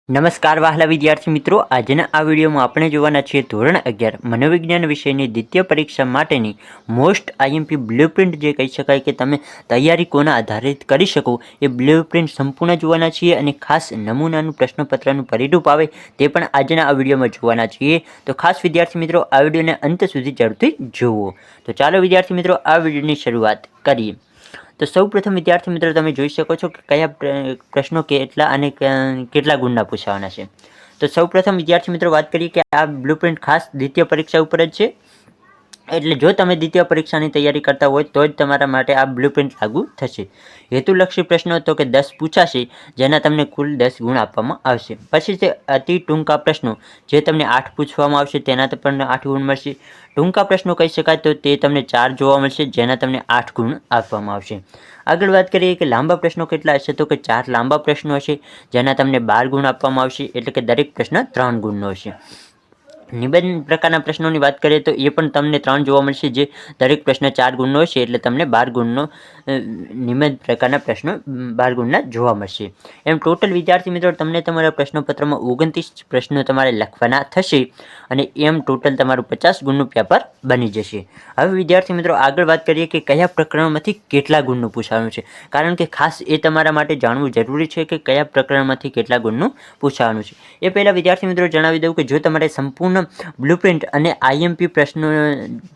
નમસ્કાર વહાલા વિદ્યાર્થી મિત્રો, આજના આ વિડીયોમાં આપણે જોવાના છીએ ધોરણ 11 મનોવિજ્ઞાન વિષયની દ્વિતીય પરીક્ષા માટેની મોસ્ટ આઈએમપી બ્લુપ્રિન્ટ, જે કહી શકાય કે તમે તૈયારી કોના આધારિત કરી શકો એ બ્લુપ્રિન્ટ સંપૂર્ણ જોવાના છીએ અને ખાસ નમૂનાનું પ્રશ્નપત્રનું પરિરૂપ આવે તે પણ આજના આ વિડીયોમાં જોવાના છીએ. તો ખાસ વિદ્યાર્થી મિત્રો આ વિડીયોને અંત સુધી જરૂરથી જુઓ. તો ચાલો વિદ્યાર્થી મિત્રો આ વિડીયોની શરૂઆત કરીએ. તો સૌપ્રથમ વિદ્યાર્થી મિત્રો તમે જોઈ શકો છો કે કયા પ્રશ્નો કેટલા અને કેટલા ગુણના પૂછાવાના છે. તો સૌપ્રથમ વિદ્યાર્થી મિત્રો વાત કરીએ કે આ બ્લુપ્રિન્ટ ખાસ દ્વિતીય પરીક્ષા ઉપર જ છે. એટલે જો તમે દ્વિતીય પરીક્ષાની તૈયારી કરતા હોય તો જ તમારા માટે આ બ્લુપ્રિન્ટ લાગુ થશે. હેતુલક્ષી પ્રશ્નો તો કે 10 પૂછાશે, જેના તમને કુલ 10 ગુણ આપવામાં આવશે. પછી છે અતિ ટૂંકા પ્રશ્નો, જે તમને 8 પૂછવામાં આવશે તેના પણ 8 ગુણ મળશે. ટૂંકા પ્રશ્નો કહી શકાય તો તે તમને 4 જોવા મળશે, જેના તમને 8 ગુણ આપવામાં આવશે. આગળ વાત કરીએ કે લાંબા પ્રશ્નો કેટલા હશે, તો કે 4 લાંબા પ્રશ્નો હશે, જેના તમને 12 ગુણ આપવામાં આવશે. એટલે કે દરેક પ્રશ્ન 3 ગુણનો હશે. નિબંધ પ્રકારના પ્રશ્નોની વાત કરીએ તો એ પણ તમને 3 જોવા મળશે, જે દરેક પ્રશ્ન 4 ગુણનો હશે. એટલે તમને 12 ગુણનો નિબંધ પ્રકારના પ્રશ્નો 12 ગુણના જોવા મળશે. એમ ટોટલ વિદ્યાર્થી મિત્રો તમને તમારા પ્રશ્નપત્રમાં 29 પ્રશ્નો તમારે લખવાના થશે અને એમ ટોટલ તમારું 50 ગુણનું પેપર બની જશે. હવે વિદ્યાર્થી મિત્રો આગળ વાત કરીએ કે કયા પ્રકરણમાંથી કેટલા ગુણનું પૂછવાનું છે, કારણ કે ખાસ એ તમારા માટે જાણવું જરૂરી છે કે કયા પ્રકરણમાંથી કેટલા ગુણનું પૂછવાનું છે. એ પહેલાં વિદ્યાર્થી મિત્રો જણાવી દઉં કે જો તમારે સંપૂર્ણ બ્લુપ્રિન્ટ અને આઈએમપી પ્રશ્નો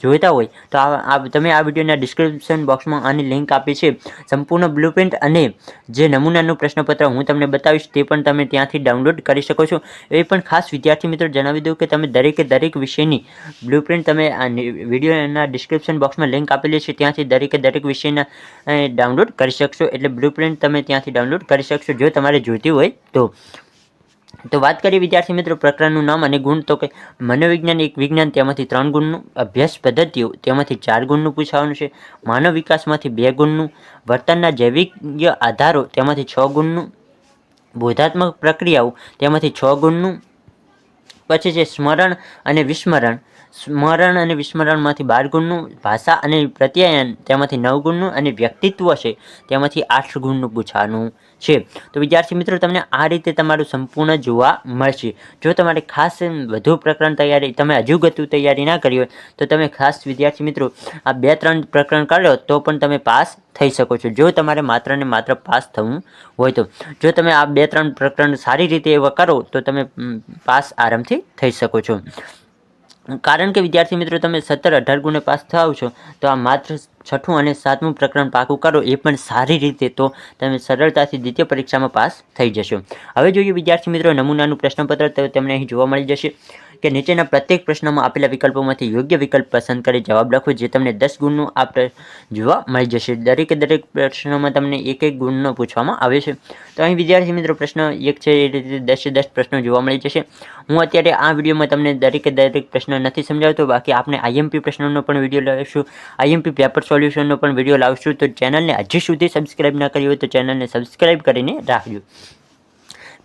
જોઈતા હોય તો તમે આ વિડીયોના ડિસ્ક્રિપ્શન બોક્સમાં આની લિંક આપી છે. સંપૂર્ણ બ્લુપ્રિન્ટ અને જે નમૂનાનું પ્રશ્નપત્ર હું તમને બતાવીશ તે પણ તમે ત્યાંથી ડાઉનલોડ કરી શકો છો. એ પણ ખાસ વિદ્યાર્થી મિત્રો જણાવી દઉં કે તમે દરેક વિષયની બ્લુપ્રિન્ટ તમે આ વિડીયોના ડિસ્ક્રિપ્શન બોક્સમાં લિંક આપેલી છે, ત્યાંથી દરેક વિષયના ડાઉનલોડ કરી શકશો. એટલે બ્લુપ્રિન્ટ તમે ત્યાંથી ડાઉનલોડ કરી શકશો જો તમારે જોઈતી હોય તો. તો વાત કરીએ વિદ્યાર્થી મિત્રો પ્રકરણનું નામ અને ગુણ, તો કે મનોવિજ્ઞાન એક વિજ્ઞાન, તેમાંથી 3 ગુણનું. અભ્યાસ પદ્ધતિઓ, તેમાંથી 4 ગુણનું પૂછવાનું છે. માનવ વિકાસમાંથી 2 ગુણનું. વર્તનના જૈવિક આધારો, તેમાંથી 6 ગુણનું. બોધાત્મક પ્રક્રિયાઓ, તેમાંથી 6 ગુણનું. પછી છે સ્મરણ અને વિસ્મરણ, સ્મરણ અને વિસ્મરણમાંથી 12 ગુણનું. ભાષા અને પ્રત્યાયન, તેમાંથી 9 ગુણનું. અને વ્યક્તિત્વ છે તેમાંથી 8 ગુણનું પૂછવાનું છે. તો વિદ્યાર્થી મિત્રો તમને આ રીતે તમારું સંપૂર્ણ જોવા મળશે. જો તમારે ખાસ વધુ પ્રકરણ તૈયારી, તમે હજુ ગતું તૈયારી ના કરી હોય તો તમે ખાસ વિદ્યાર્થી મિત્રો આ 2-3 પ્રકરણ કરો તો પણ તમે પાસ થઈ શકો છો, જો તમારે માત્ર ને માત્ર પાસ થવું હોય તો. જો તમે આ 2-3 પ્રકરણ સારી રીતે એવા કરો તો તમે પાસ આરામથી થઈ શકો છો. કારણ કે વિદ્યાર્થી મિત્રો તમે 17-18 ગુણે પાસ થાવ છો તો આ માત્ર 6ઠું અને 7મું પ્રકરણ પાકું કરો એ પણ સારી રીતે, તો તમે સરળતાથી દ્વિતીય પરીક્ષામાં પાસ થઈ જશો. હવે જોઈએ વિદ્યાર્થી મિત્રો નમૂનાનું પ્રશ્નપત્ર, તો તમને અહીં જોવા મળી જશે કે નીચેના પ્રત્યેક પ્રશ્નમાં આપેલા વિકલ્પોમાંથી યોગ્ય વિકલ્પ પસંદ કરી જવાબ લખો, જે તમને 10 ગુણનું આ જોવા મળી જશે. દરેક પ્રશ્નોમાં તમને 1-1 ગુણનો પૂછવામાં આવે છે. તો અહીં વિદ્યાર્થી મિત્રો પ્રશ્ન 1 છે એ રીતે 10 પ્રશ્નો જોવા મળી જશે. હું અત્યારે આ વિડીયોમાં તમને દરેક પ્રશ્ન નથી સમજાવતો, બાકી આપણે આઈએમપી પ્રશ્નોનો પણ વિડીયો લાવીશું, આઈએમપી પેપર સોલ્યુશનનો પણ વિડીયો લાવશું. તો ચેનલને હજી સુધી સબસ્ક્રાઈબ ના કરી હોય તો ચેનલને સબસ્ક્રાઈબ કરીને રાખજો.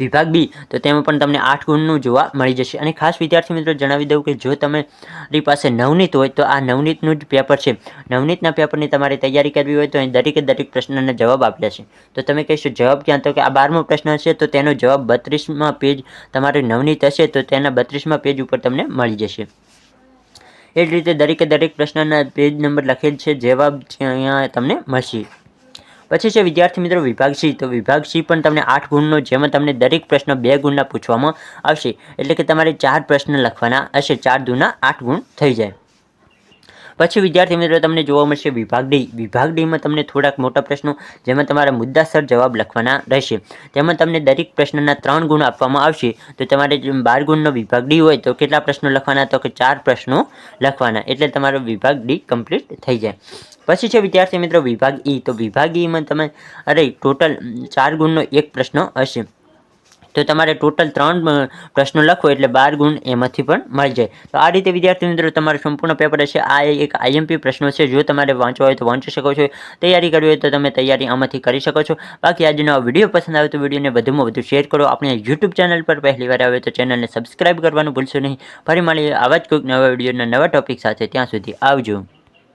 વિભાગ બી, તો તેમાં પણ તમને 8 ગુણનું જોવા મળી જશે. અને ખાસ વિદ્યાર્થી મિત્રો જણાવી દઉં કે જો તમારી પાસે નવનીત હોય તો આ નવનીતનું જ પેપર છે. નવનીતના પેપરની તમારે તૈયારી કરવી હોય તો અહીં દરેક પ્રશ્નના જવાબ આપ્યા છે. તો તમે કહેશો જવાબ ક્યાં, તો કે આ 12મો પ્રશ્ન હશે તો તેનો જવાબ 32મા પેજ, તમારે નવનીત હશે તો તેના 32મા પેજ ઉપર તમને મળી જશે. એ જ રીતે દરેક પ્રશ્નના પેજ નંબર લખેલ છે, જવાબ અહીંયા તમને મળશે. પછી છે વિદ્યાર્થી મિત્રો વિભાગ સી, તો વિભાગ સી પણ તમને 8 ગુણનો, જેમાં તમને દરેક પ્રશ્ન 2 ગુણના પૂછવામાં આવશે. એટલે કે તમારે 4 પ્રશ્ન લખવાના હશે, 4 દૂના 8 ગુણ થઈ જાય. પછી વિદ્યાર્થી મિત્રો તમને જોવા મળશે વિભાગ ડી. વિભાગ ડીમાં તમને થોડાક મોટા પ્રશ્નો, જેમાં તમારા મુદ્દાસર જવાબ લખવાના રહેશે. તેમાં તમને દરેક પ્રશ્નના 3 ગુણ આપવામાં આવશે. તો તમારે 12 ગુણનો વિભાગ ડી હોય તો કેટલા પ્રશ્નો લખવાના, તો કે 4 પ્રશ્નો લખવાના. એટલે તમારો વિભાગ ડી કમ્પ્લીટ થઈ જાય. પછી છે વિદ્યાર્થી મિત્રો વિભાગ ઈ, તો વિભાગ ઈમાં તમે ટોટલ 4 ગુણનો 1 પ્રશ્ન હશે. તો તમારે ટોટલ 3 પ્રશ્નો લખો એટલે 12 ગુણ એમાંથી પણ મળી જાય. તો આ રીતે વિદ્યાર્થી મિત્રો તમારું સંપૂર્ણ પેપર હશે. આ એક આઈએમપી પ્રશ્નો છે, જો તમારે વાંચવા હોય તો વાંચી શકો છો, તૈયારી કરવી હોય તો તમે તૈયારી આમાંથી કરી શકો છો. બાકી આજનો આ વિડીયો પસંદ આવે તો વિડીયોને વધુમાં વધુ શેર કરો. આપણે યુટ્યુબ ચેનલ પર પહેલી વાર આવે તો ચેનલને સબસ્ક્રાઈબ કરવાનું ભૂલશો નહીં. ફરી મળીએ આવા જ કોઈક નવા વિડીયોના નવા ટોપિક સાથે. ત્યાં સુધી આવજો.